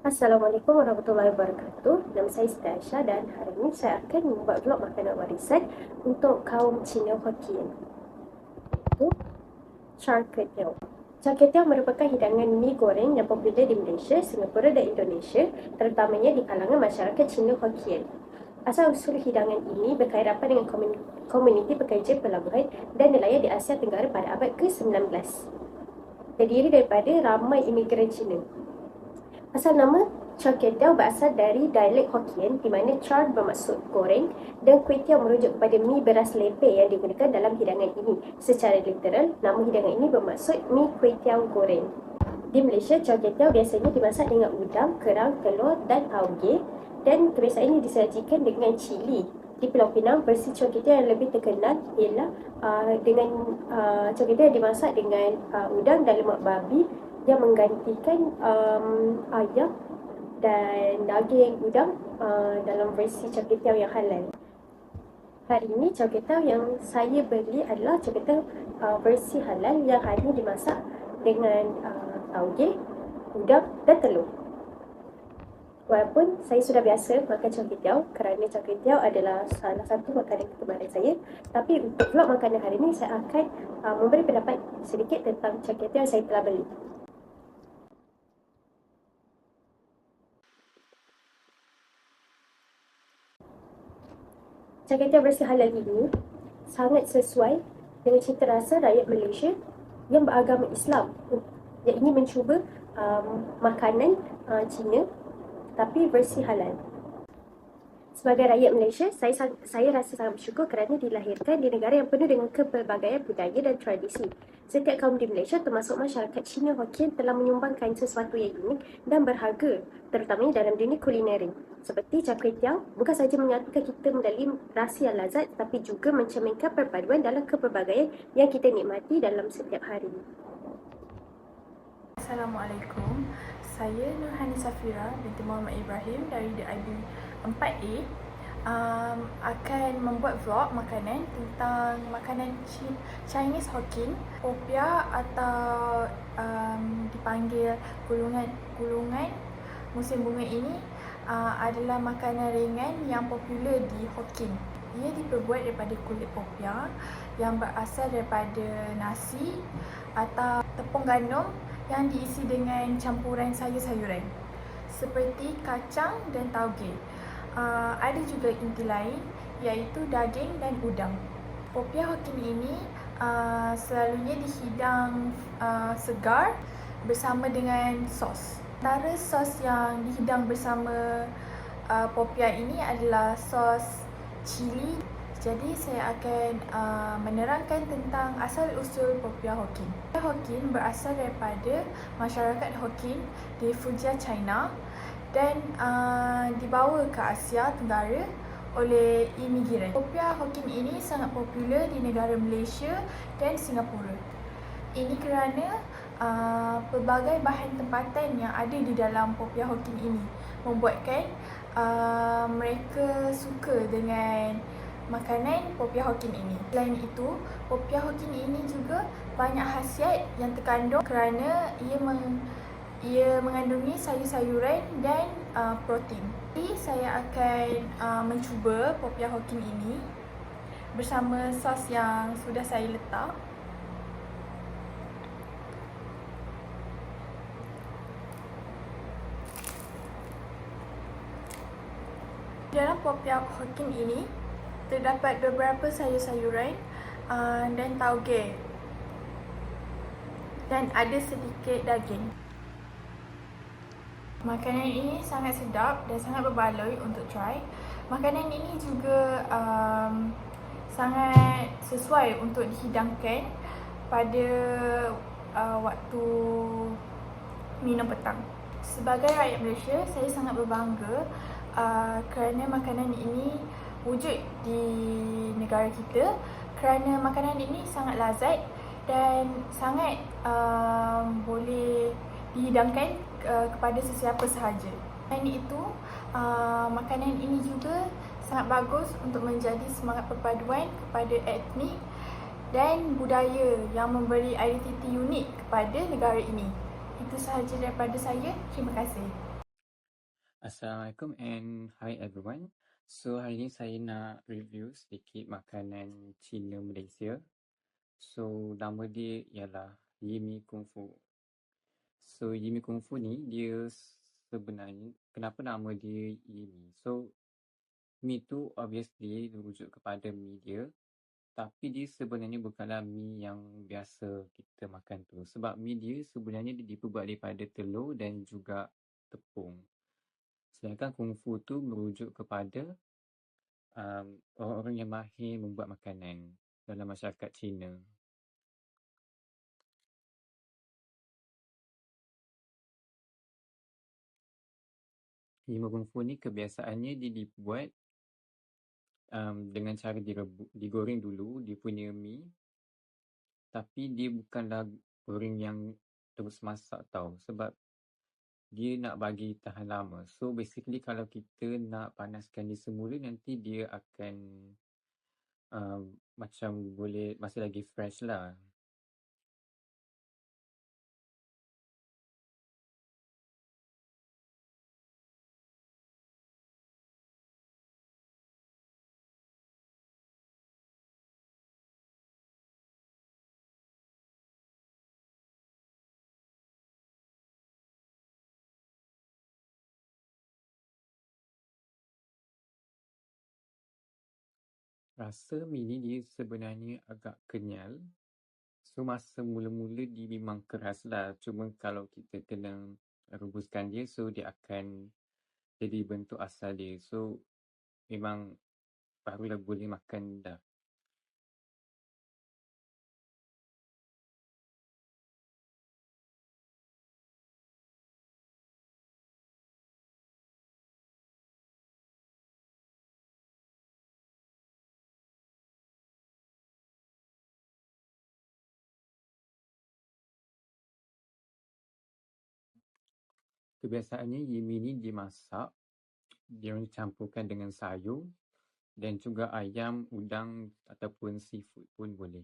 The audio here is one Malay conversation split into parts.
Assalamualaikum warahmatullahi wabarakatuh. Nama saya Siti Aisyah dan hari ini saya akan membuat vlog makanan warisan untuk kaum Cina Hokkien. Itu char kway teow. Char kway teow merupakan hidangan mi goreng yang popular di Malaysia, Singapura dan Indonesia, terutamanya di kalangan masyarakat Cina Hokkien. Asal-usul hidangan ini berkait rapat dengan komuniti pekerja pelabuhan dan nelayan di Asia Tenggara pada abad ke-19. Terdiri daripada ramai imigran Cina. Asal nama char kway teow berasal dari dialek Hokkien di mana char bermaksud goreng dan kway teow merujuk kepada mi beras lepeh yang digunakan dalam hidangan ini. Secara literal, nama hidangan ini bermaksud mi kway teow goreng. Di Malaysia, char kway teow biasanya dimasak dengan udang, kerang, telur dan tauge, dan kebiasaan ini disajikan dengan cili. Di Pulau Pinang, versi char kway teow yang lebih terkenal ialah dengan char kway teow yang dimasak dengan udang dan lemak babi yang menggantikan ayam dan daging udang dalam versi char kway teow yang halal. Hari ini char kway teow yang saya beli adalah char kway teow versi halal yang hanya dimasak dengan tauge, udang dan telur. Walaupun saya sudah biasa makan char kway teow kerana char kway teow adalah salah satu makanan kegemaran saya, tapi untuk vlog makanan hari ini saya akan memberi pendapat sedikit tentang char kway teow yang saya telah beli. Char kway teow versi halal ini sangat sesuai dengan cita rasa rakyat Malaysia yang beragama Islam yang ingin mencuba makanan Cina tapi versi halal. Sebagai rakyat Malaysia, saya rasa sangat bersyukur kerana dilahirkan di negara yang penuh dengan kepelbagaian budaya dan tradisi. Setiap kaum di Malaysia, termasuk masyarakat Cina Hokkien, telah menyumbangkan sesuatu yang unik dan berharga, terutamanya dalam dunia kulineri. Seperti char kway teow, bukan sahaja menyatukan kita melalui rasa yang lazat, tapi juga mencerminkan perpaduan dalam kepelbagaian yang kita nikmati dalam setiap hari. Assalamualaikum. Saya Nurhani Safira binti Muhammad Ibrahim dari DIB 4A akan membuat vlog makanan tentang makanan Chinese Hokkien, popia atau dipanggil gulungan musim bunga ini adalah makanan ringan yang popular di Hokkien. Ia diperbuat daripada kulit popia yang berasal daripada nasi atau tepung gandum yang diisi dengan campuran sayur-sayuran seperti kacang dan tauge. Ada juga inti lain iaitu daging dan udang. Popia Hokkien ini selalunya dihidang segar bersama dengan sos. Antara sos yang dihidang bersama popia ini adalah sos cili. Jadi saya akan menerangkan tentang asal-usul popia Hokkien. Popia Hokkien berasal daripada masyarakat Hokkien di Fujia, China dan dibawa ke Asia Tenggara oleh imigran. Popia Hokkien ini sangat popular di negara Malaysia dan Singapura. Ini kerana pelbagai bahan tempatan yang ada di dalam popia Hokkien ini membuatkan mereka suka dengan makanan popia Hokkien ini. Selain itu, popia Hokkien ini juga banyak khasiat yang terkandung kerana ia mengandungi sayur-sayuran dan protein. Jadi saya akan mencuba popia Hokkien ini bersama sos yang sudah saya letak. Dalam popia Hokkien ini terdapat beberapa sayur-sayuran dan tauge dan ada sedikit daging. Makanan ini sangat sedap dan sangat berbaloi untuk try. Makanan ini juga sangat sesuai untuk dihidangkan pada waktu minum petang. Sebagai rakyat Malaysia, saya sangat berbangga kerana makanan ini wujud di negara kita kerana makanan ini sangat lazat dan sangat boleh dihidangkan kepada sesiapa sahaja. Selain itu, makanan ini juga sangat bagus untuk menjadi semangat perpaduan kepada etnik dan budaya yang memberi identiti unik kepada negara ini. Itu sahaja daripada saya. Terima kasih. Assalamualaikum and hi everyone. So hari ni saya nak review sedikit makanan Cina Malaysia. So nama dia ialah Yimi Kung Fu. So Yimi Kung Fu ni dia sebenarnya kenapa nama dia Yimi? So mi tu obviously merujuk kepada mi dia, tapi dia sebenarnya bukanlah mi yang biasa kita makan tu. Sebab mi dia sebenarnya dia diperbuat daripada telur dan juga tepung. Sedangkan Kung Fu tu merujuk kepada orang-orang yang mahir membuat makanan dalam masyarakat Cina. Lima Kung Fu ni kebiasaannya dia dibuat dengan cara digoreng dulu dia punya mi, tapi dia bukanlah goreng yang terus masak tau, sebab dia nak bagi tahan lama. So basically kalau kita nak panaskan dia semula, nanti dia akan macam boleh masih lagi fresh lah. Rasa mi ni dia sebenarnya agak kenyal. So masa mula-mula dia memang keras lah. Cuma kalau kita kena rebuskan dia, so dia akan jadi bentuk asal dia. So memang barulah boleh makan dah. Kebiasaannya Yimi ni dimasak, dia campurkan dengan sayur dan juga ayam, udang ataupun seafood pun boleh.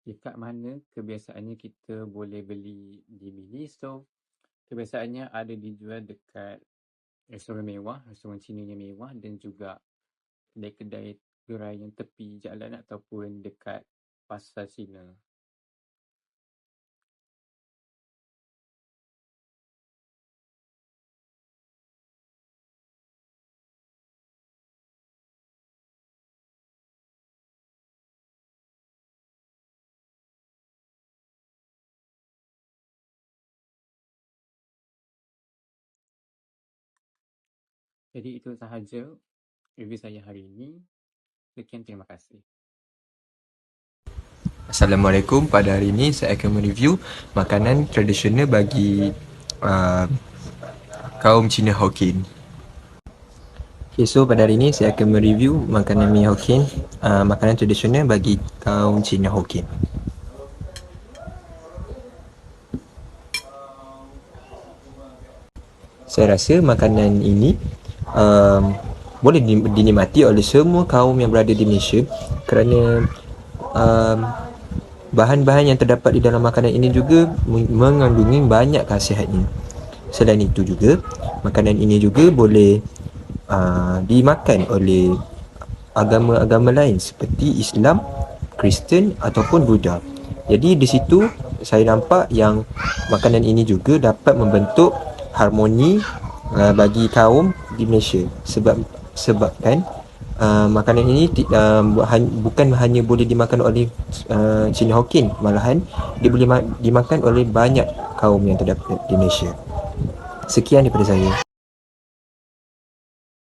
Dekat mana kebiasaannya kita boleh beli di mini store? Kebiasaannya ada dijual dekat restoran mewah, restoran Cina yang mewah, dan juga kedai-kedai gerai yang tepi jalan ataupun dekat pasar Cina. Jadi itu sahaja review saya hari ini. Sekian, terima kasih. Assalamualaikum. Pada hari ini saya akan mereview makanan tradisional bagi kaum Cina Hokkien. Okay, so pada hari ini saya akan mereview makanan mi Hokkien, makanan tradisional bagi kaum Cina Hokkien. Saya rasa makanan ini boleh dinikmati oleh semua kaum yang berada di Malaysia kerana bahan-bahan yang terdapat di dalam makanan ini juga mengandungi banyak khasiatnya. Selain itu juga, makanan ini juga boleh dimakan oleh agama-agama lain seperti Islam, Kristen ataupun Buddha. Jadi di situ saya nampak yang makanan ini juga dapat membentuk harmoni bagi kaum di Malaysia, sebabkan makanan ini bukan hanya boleh dimakan oleh Cina Hokkien, malahan dia boleh dimakan oleh banyak kaum yang terdapat di Malaysia. Sekian daripada saya.